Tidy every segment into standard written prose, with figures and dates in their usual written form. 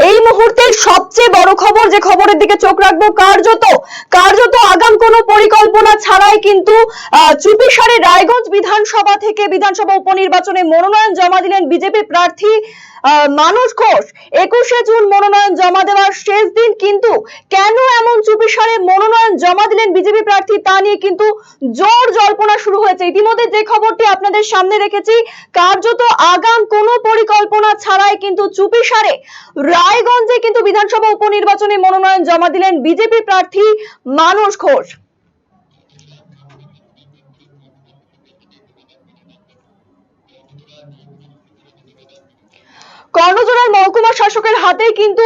এই মুহূর্তের সবচেয়ে বড় খবর, যে খবরের দিকে চোখ রাখবো, কার্যত আগাম কোনো পরিকল্পনা ছাড়াই কিন্তু চুপিসারে রায়গঞ্জ বিধানসভা উপনির্বাচনে মনোনয়ন জমা দিলেন বিজেপি প্রার্থী মানস ঘোষ। 21শে জুন মনোনয়ন জমা দেওয়ার শেষ দিন, কিন্তু কেন এমন চুপিসারে মনোনয়ন জমা দিলেন বিজেপি প্রার্থী তা নিয়ে কিন্তু জোর জল্পনা শুরু হয়েছে। ইতিমধ্যে যে খবরটি আপনাদের সামনে রেখেছি, কার্যত আগাম কোনো পরিকল্পনা ছাড়াই কিন্তু চুপিসারে রায়গঞ্জে কিন্তু বিধানসভা উপনির্বাচনে মনোনয়ন জমা দিলেন বিজেপি প্রার্থী মানস ঘোষ। কর্ণজোড়ার মহকুমা শাসকের হাতে কিন্তু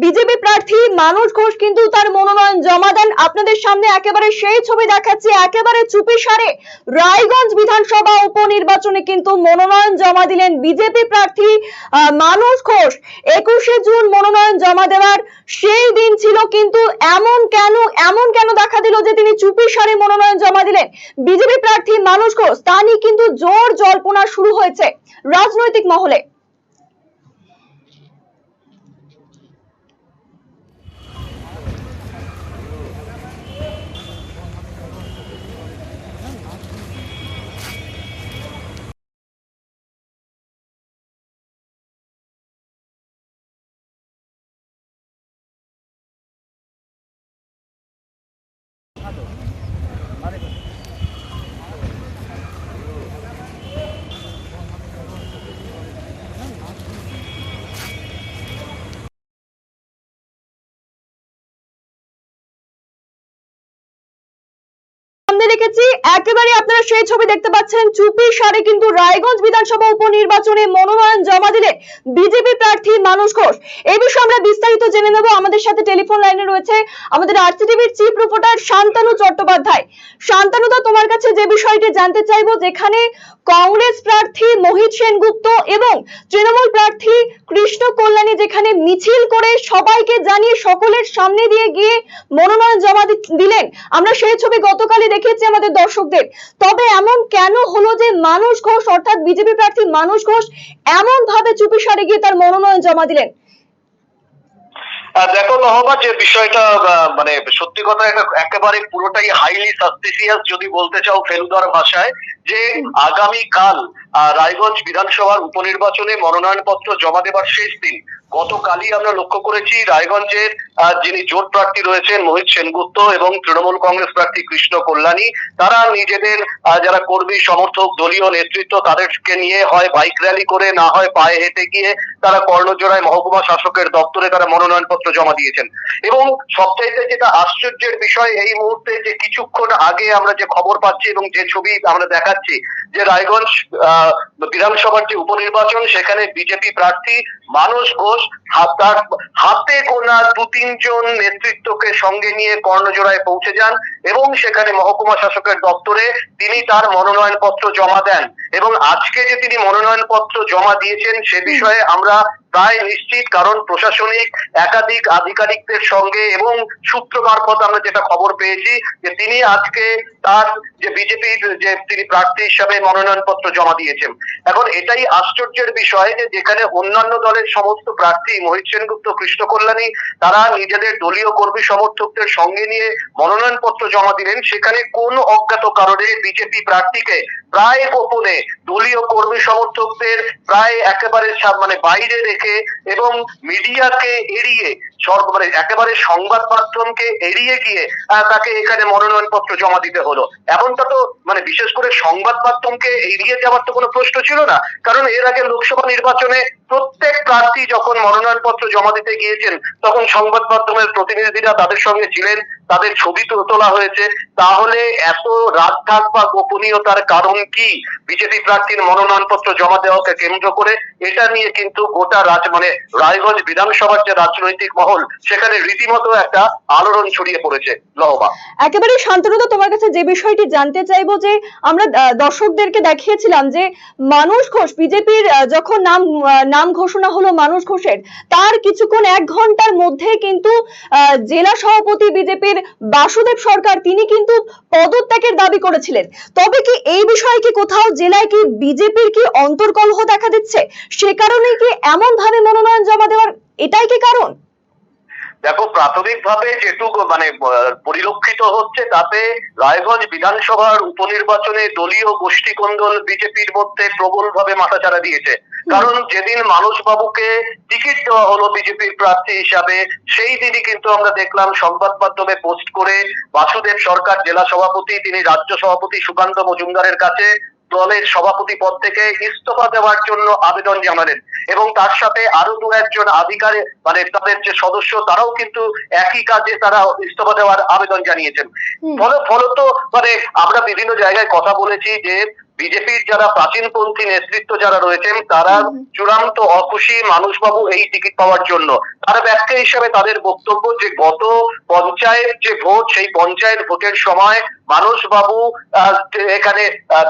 বিজেপি প্রার্থী মানস ঘোষ কিন্তু তার মনোনয়ন জমা দেন। আপনাদের সামনে একেবারে সেই ছবি দেখাচ্ছি, একেবারে চুপিসারে রায়গঞ্জ বিধানসভা উপনির্বাচনে কিন্তু মনোনয়ন জমা দিলেন বিজেপি প্রার্থী মানস ঘোষ। 21শে জুন মনোনয়ন জমা দেওয়ার সেই দিন ছিল, কিন্তু এমন কেন দেখা দিল যে তিনি চুপিসারে মনোনয়ন জমা দিলেন বিজেপি প্রার্থী মানস ঘোষ, তা নিয়ে কিন্তু জোর জল্পনা শুরু হয়েছে রাজনৈতিক মহলে। রেখেছি একেবারে আপনারা সেই ছবি দেখতে পাচ্ছেন, চুপিসারে কিন্তু রায়গঞ্জ বিধানসভা উপনির্বাচনে মনোনয়ন জমা দিলেন বিজেপি প্রার্থী মানস ঘোষ। এই বিষয়ে আমরা বিস্তারিত জেনে নেব। আমাদের সাথে টেলিফোন লাইনে রয়েছে আমাদের আরসিটিভির চিফ রিপোর্টার শান্তনু চট্টোপাধ্যায়। শান্তনু দা, তোমার কাছে যে বিষয়টি জানতে চাইবো, যেখানে কংগ্রেস প্রার্থী মোহিত সেনগুপ্ত এবং তৃণমূল প্রার্থী কৃষ্ণ কল্যাণী যেখানে মিছিল করে সবাইকে জানিয়ে সকলের সামনে দিয়ে গিয়ে মনোনয়ন জমা দিলেন, আমরা সেই ছবি গতকালই দেখেছি আমাদের দর্শকদের। তবে এমন কেন হলো যে মানস ঘোষ অর্থাৎ বিজেপি প্রার্থী মানস ঘোষ এমন ভাবে চুপিসারে গিয়ে তার মনোনয়ন জমা দিলেন? দেখো নহবা, যে বিষয়টা মানে সত্যি কথা একেবারে পুরোটাই হাইলি সাসপিসিয়াস যদি বলতে চাও ফেলুদার ভাষায়, যে আগামীকাল রায়গঞ্জ বিধানসভার উপনির্বাচনে মনোনয়ন পত্র জমা দেবার শেষ দিন। গতকালই আমরা লক্ষ্য করেছি রায়গঞ্জের যিনি জোট প্রার্থী রয়েছেন মোহিত সেনগুপ্ত এবং তৃণমূল কংগ্রেস প্রার্থী কৃষ্ণ কল্যাণী, তারা নিজেদের যারা কর্মী সমর্থক দলীয় নেতৃত্ব তাদেরকে নিয়ে হয় বাইক র্যালি করে, না হয় পায়ে হেঁটে গিয়ে তারা কর্ণজোড়ায় মহকুমা শাসকের দপ্তরে তারা মনোনয়ন পত্র জমা দিয়েছেন। এবং সবচাইতে যেটা আশ্চর্যের বিষয় এই মুহূর্তে, যে কিছুক্ষণ আগে আমরা যে খবর পাচ্ছি এবং যে ছবি আমরা দেখাচ্ছি, যে রায়গঞ্জ বিধানসভার যে উপনির্বাচন, সেখানে বিজেপি প্রার্থী মানস ঘোষ তার হাতে গোনা 2-3 জন নেতৃত্বকে সঙ্গে নিয়ে কর্ণজোড়ায় পৌঁছে যান এবং সেখানে মহকুমা শাসকের দপ্তরে তিনি তার মনোনয়ন পত্র জমা দেন। এবং আজকে যে তিনি মনোনয়ন পত্র জমা দিয়েছেন সে বিষয়ে আমরা প্রায় নিশ্চিত, কারণ প্রশাসনিক একাধিক আধিকারিকদের সঙ্গে এবং সূত্র মারফত আমরা যেটা খবর পেয়েছি, যে তিনি আজকে তার যে বিজেপির যে তিনি প্রার্থী হিসাবে মনোনয়ন পত্র জমা দিয়েছেন। এখন এটাই আশ্চর্যের বিষয় যে যেখানে অন্যান্য দলের সমস্ত প্রার্থী মোহিত সেনগুপ্ত, কৃষ্ণ কল্যাণী তারা নিজেদের দলীয় কর্মী সমর্থকদের সঙ্গে নিয়ে মনোনয়ন পত্র জমা দিলেন, সেখানে কোন অজ্ঞাত কারণে বিজেপি প্রার্থীকে প্রায় গোপনে দলীয় কর্মী সমর্থকদের প্রায় একেবারে মানে বাইরে রেখে এবং মিডিয়াকে এড়িয়ে মানে একেবারে সংবাদ মাধ্যমকে এড়িয়ে গিয়ে তাকে এখানে মনোনয়ন পত্র জমা দিতে হলো। এমনটা তো মানে বিশেষ করে সংবাদ মাধ্যমকে এড়িয়ে যাওয়ার তো কোনো প্রশ্ন ছিল না, কারণ এর আগে লোকসভা নির্বাচনে প্রত্যেক প্রার্থী যখন মনোনয়ন পত্র জমা দিতে গিয়েছেন তখন সংবাদ মাধ্যমের প্রতিনিধিরা তাদের সঙ্গে ছিলেন, তাদের ছবি তোলা হয়েছে। তাহলে এত রাজধাক বা গোপনীয়তার কারণ কি বিজেপি প্রার্থীর মনোনয়ন পত্র জমা দেওয়াকে কেন্দ্র করে? এটা নিয়ে কিন্তু গোটা মানে রায়গঞ্জ বিধানসভার যে রাজনৈতিক মহল, সেখানে রীতিমতো একটা আলোড়ন ছড়িয়ে পড়েছে। লহবা, একেবারে শান্তনু, তোমার কাছে যে বিষয়টি জানতে চাইবো, যে আমরা দর্শকদেরকে দেখিয়েছিলাম যে মানস ঘোষ বিজেপির যখন নাম ঘোষণা হলো মানস ঘোষের, তার কিছুক্ষণ 1 ঘন্টার মধ্যে কিন্তু জেলা সভাপতি বিজেপির বিজেপির বাসুদেব সরকার তিনি কিন্তু পদত্যাগের দাবি করেছিলেন। তবে কি এই বিষয়ে কি কোথাও জেলায় কি বিজেপির কি অন্তর্কলহ দেখা দিচ্ছে, সে কারণে কি এমন ভাবে মনোনয়ন জমা দেওয়ার এটাই কি কারণ? দেখো, প্রাথমিকভাবে যেটুকু পরিলক্ষিত হচ্ছে তাতে রায়গঞ্জ বিধানসভার উপনির্বাচনে দলীয় গোষ্ঠীকন্দল বিজেপির মধ্যে প্রবলভাবে মাথাচাড়া দিয়েছে। কারণ যেদিন মানস বাবুকে টিকিট দেওয়া হলো বিজেপির প্রার্থী হিসাবে, সেই দিনই কিন্তু আমরা দেখলাম সংবাদ মাধ্যমে পোস্ট করে বাসুদেব সরকার জেলা সভাপতি তিনি রাজ্য সভাপতি সুকান্ত মজুমদারের কাছে দলের সভাপতি পদ থেকে ইস্তফা দেওয়ার জন্য আবেদন জানালেন এবং তার সাথে আরো দু একজন আধিকারিক তাদের যে সদস্য তারাও কিন্তু একই কাজে তারা ইস্তফা দেওয়ার আবেদন জানিয়েছেন। ফলত আমরা বিভিন্ন জায়গায় কথা বলেছি যে বিজেপির যারা প্রাচীনপন্থী নেতৃত্ব যারা রয়েছেন তারা চূড়ান্ত অখুশি মানসবাবু এই টিকিট পাওয়ার জন্য। তার ব্যাখ্যা হিসাবে তাদের বক্তব্য যে গত পঞ্চায়েত যে ভোট, সেই পঞ্চায়েত ভোটের সময় মানসবাবু এখানে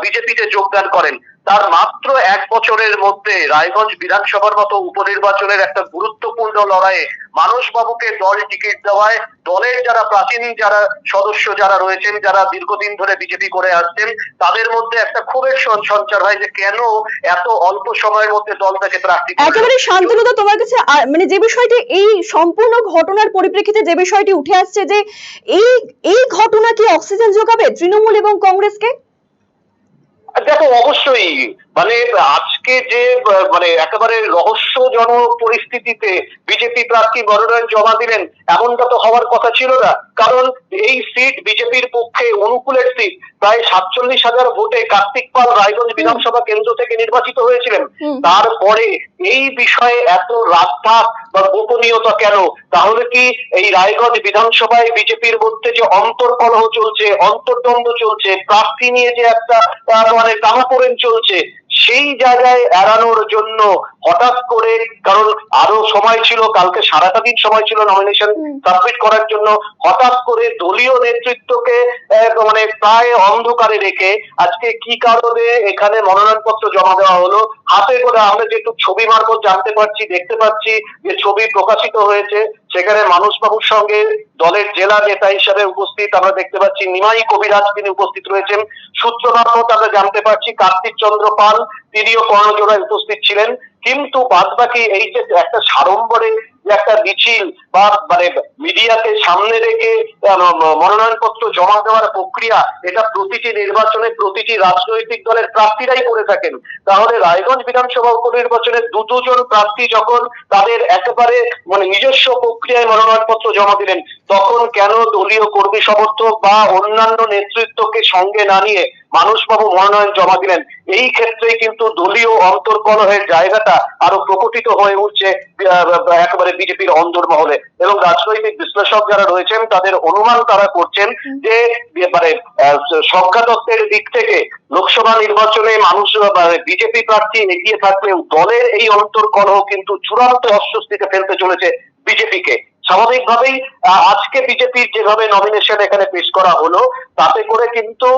বিজেপিতে যোগদান করেন। তার মাত্র 1 বছরের মধ্যে রায়গঞ্জ বিধানসভার মতো উপনির্বাচনের একটা গুরুত্বপূর্ণ লড়াইয়ে মানসবাবুকে দল টিকিট দেওয়ায় দলের যারা প্রাচীন যারা সদস্য যারা রয়েছেন, যারা দীর্ঘদিন ধরে বিজেপি করে আসছেন, তাদের মধ্যে একটা ক্ষোভের সঞ্চার হয় যে কেন এত অল্প সময়ের মধ্যে দল তাকে প্রার্থী। একেবারে শান্তনুদা, তোমার কাছে যে বিষয়টি এই সম্পূর্ণ ঘটনার পরিপ্রেক্ষিতে যে বিষয়টি উঠে আসছে যে এই ঘটনা কি অক্সিজেন যোগাবে তৃণমূল এবং কংগ্রেসকে? দেখো, অবশ্যই আজকে যে একেবারে রহস্যজনক পরিস্থিতিতে বিজেপি প্রার্থী মনোনয়ন জমা দিলেন, এমনটা তো হওয়ার কথা ছিল না। কারণ এই সিট বিজেপির পক্ষে অনুকূলের সিট। প্রায় 47,000 ভোটে কার্তিক পাল রায়গঞ্জ বিধানসভা কেন্দ্র থেকে নির্বাচিত হয়েছিলেন। তারপরে এই বিষয়ে এত রাজধাক বা গোপনীয়তা কেন? তাহলে কি এই রায়গঞ্জ বিধানসভায় বিজেপির মধ্যে যে অন্তর্কলহ চলছে, অন্তর্দ্বন্দ্ব চলছে, প্রার্থী নিয়ে যে একটা টানাপোড়েন চলছে, সেই জায়গায় এড়ানোর জন্য হঠাৎ করে, কারণ আরো সময় ছিল, কালকে সারাটা দিন সময় ছিল নমিনেশন সাবমিট করার জন্য, হঠাৎ করে দলীয় নেতৃত্বকে প্রায় অন্ধকারে রেখে আজকে কি কারণে এখানে মনোনয়নপত্র জমা দেওয়া হলো হাতে করে আমরা যেটু ছবি মারফত জানতে পারছি, দেখতে পাচ্ছি যে ছবি প্রকাশিত হয়েছে, সেখানে মানসবাবুর সঙ্গে দলের জেলা নেতা হিসাবে উপস্থিত আমরা দেখতে পাচ্ছি নিমাই কবিরাজ, তিনি উপস্থিত রয়েছেন। সূত্র মারফত আমরা জানতে পারছি কার্তিক চন্দ্র পাল তিনিও কর্ণজোড়ায় উপস্থিত ছিলেন। কিন্তু বাদবাকি এই যে একটা সাড়ম্বরে একটা মিছিল বা মিডিয়াকে সামনে রেখে মনোনয়নপত্র জমা দেওয়ার প্রক্রিয়া, এটা প্রতিটি নির্বাচনে প্রতিটি রাজনৈতিক দলের প্রার্থীরাই করে থাকেন। তাহলে রায়গঞ্জ বিধানসভা উপনির্বাচনে দুজন প্রার্থী যখন তাদের একেবারে নিজস্ব প্রক্রিয়ায় মনোনয়নপত্র জমা দিলেন, তখন কেন দলীয় কর্মী সমর্থক বা অন্যান্য নেতৃত্বকে সঙ্গে না নিয়ে মানসবাবু মনোনয়ন জমা দিলেন? এই ক্ষেত্রে কিন্তু দলীয় অন্তর্কলহের জায়গাটা আরো প্রকটিত হয়ে উঠছে একেবারে বিজেপির অন্দরমহলে। এবং রাজনৈতিক বিশ্লেষক যারা রয়েছেন তাদের অনুমান তারা করছেন যে সংখ্যাতত্ত্বের দিক থেকে লোকসভা নির্বাচনে মানুষ বিজেপি প্রার্থী এগিয়ে থাকলেও দলের এই অন্তর্কলহ কিন্তু চূড়ান্ত অস্বস্তিতে ফেলতে চলেছে বিজেপিকে। স্বাভাবিকভাবেই আজকে বিজেপির যেভাবে নমিনেশন এখানে পেশ করা হলো, তাতে করে কিন্তু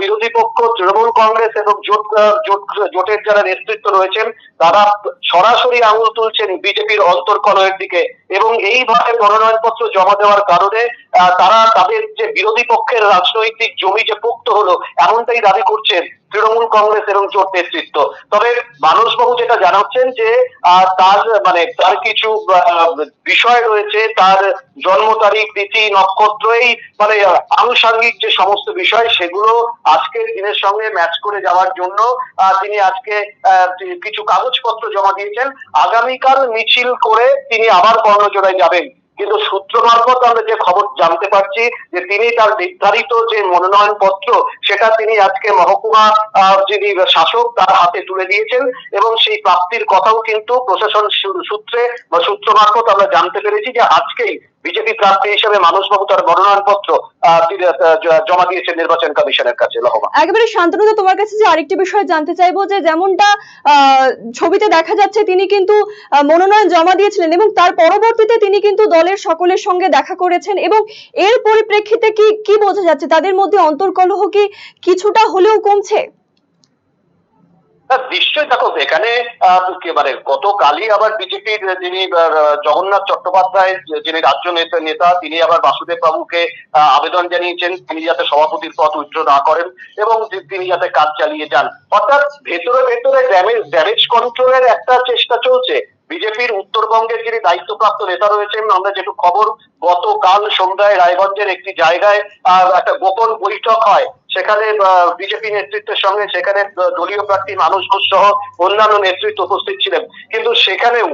বিরোধী পক্ষ তৃণমূল কংগ্রেস এবং জোটের যারা নেতৃত্ব রয়েছেন তারা সরাসরি আঙুল তুলছেন বিজেপির অন্তর্কলহের দিকে এবং এইভাবে মনোনয়নপত্র জমা দেওয়ার কারণে তারা তাদের যে বিরোধী পক্ষের রাজনৈতিক জমি যে পোক্ত হলো, এমনটাই দাবি করছেন তৃণমূল কংগ্রেস এবং জোট নেতৃত্ব। তবে মানসবাবু যেটা জানাচ্ছেন যে তার কিছু বিষয় রয়েছে, তার জন্ম তারিখ, তিথি, নক্ষত্র, এই আনুষঙ্গিক যে সমস্ত বিষয়, সেগুলো আজকের দিনের সঙ্গে ম্যাচ করে যাওয়ার জন্য তিনি আজকে কিছু কাগজপত্র জমা দিয়েছেন। আগামীকাল মিছিল করে তিনি আবার কর্ণজোড়ায় যাবেন। কিন্তু সূত্র মারফত আমরা যে খবর জানতে পারছি যে তিনি তার নির্ধারিত যে মনোনয়ন পত্র সেটা তিনি আজকে মহকুমা যিনি শাসক তার হাতে তুলে দিয়েছেন এবং সেই প্রাপ্তির কথাও কিন্তু প্রশাসন সূত্রে বা সূত্র মারফত আমরা জানতে পেরেছি যে আজকেই বিজেপি প্রার্থী হিসেবে মানসবাবু তার মনোনয়ন পত্র জমা দিয়েছেন নির্বাচন কমিশনের কাছে। লহমা, একেবারে শান্তনুদা, তোমার কাছে যে আরেকটি বিষয় জানতে চাইবো যে যেমনটা ছবিতে দেখা যাচ্ছে তিনি কিন্তু মনোনয়ন জমা দিয়েছিলেন এবং তার পরবর্তীতে তিনি কিন্তু দলের সকলের সঙ্গে দেখা করেছেন এবং এর পরিপ্রেক্ষিতে কি বোঝা যাচ্ছে তাদের মধ্যে অন্তর্কলহ কি কিছুটা হলেও কমছে? নিশ্চয়ই দেখো এখানে মানে গতকালই আবার বিজেপির যিনি জগন্নাথ চট্টোপাধ্যায় যিনি রাজ্য নেতা তিনি আবার বাসুদেব বাবুকে আবেদন জানিয়েছেন তিনি যাতে সভাপতির পদ উইথড্র না করেন এবং তিনি যাতে কাজ চালিয়ে যান। অর্থাৎ ভেতরে ভেতরে ড্যামেজ কন্ট্রোলের একটা চেষ্টা চলছে। বিজেপির উত্তরবঙ্গের যিনি দায়িত্বপ্রাপ্ত নেতা রয়েছেন, আমরা যেটুকু খবর গতকাল সন্ধ্যায় রায়গঞ্জের একটি জায়গায় একটা গোপন বৈঠক হয়, সেখানে বিজেপি নেতৃত্বের সঙ্গে সেখানে দলীয় প্রার্থী মানুষ ঘোষ সহ অন্যান্য নেতৃত্ব উপস্থিত ছিলেন, কিন্তু সেখানেও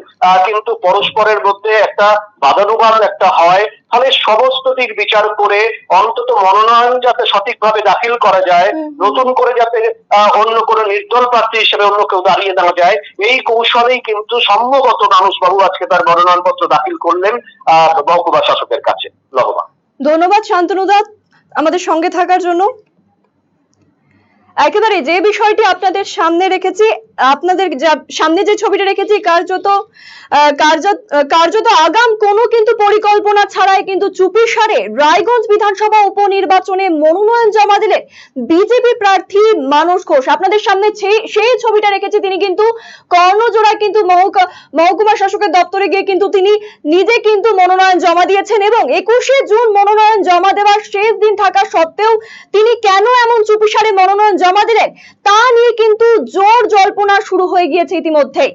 কিন্তু পরস্পরের মধ্যে একটা বাদানুবাদ একটা হয়। ফলে সমস্ত দিক বিচার করে অন্তত মনোনয়ন যাতে সঠিকভাবে দাখিল করা যায়, নতুন করে যাতে অন্য কোনো নির্দল প্রার্থী হিসেবে অন্য কেউ দাঁড়িয়ে দেওয়া যায়, এই কৌশলেই কিন্তু সম্ভবত মানুষবাবু আজকে তার মনোনয়নপত্র দাখিল করলেন মহকুমা শাসকের কাছে। লবণা, ধন্যবাদ শান্তনুদা আমাদের সঙ্গে থাকার জন্য। একেবারে যে বিষয়টি আপনাদের সামনে রেখেছি, আপনাদের সামনে যে ছবিটা রেখেছি, কার্যত আগাম কোনো কিন্তু পরিকল্পনা ছাড়াই কিন্তু চুপিসারে রায়গঞ্জ বিধানসভা উপনির্বাচনে মনোনয়ন জমা দিলেন বিজেপি প্রার্থী মানস ঘোষ। আপনাদের সামনে সেই ছবিটা রেখেছি। তিনি কিন্তু কর্ণজোড়া কিন্তু মহকুমা শাসকের দপ্তরে গিয়ে কিন্তু তিনি নিজে কিন্তু মনোনয়ন জমা দিয়েছেন এবং 21শে জুন মনোনয়ন জমা দেওয়ার শেষ দিন থাকা সত্ত্বেও তিনি কেন এমন চুপিসারে মনোনয়ন জমা দিলেন তা নিয়ে কিন্তু জোর জল্পনা শুরু হয়ে গিয়েছে ইতিমধ্যেই।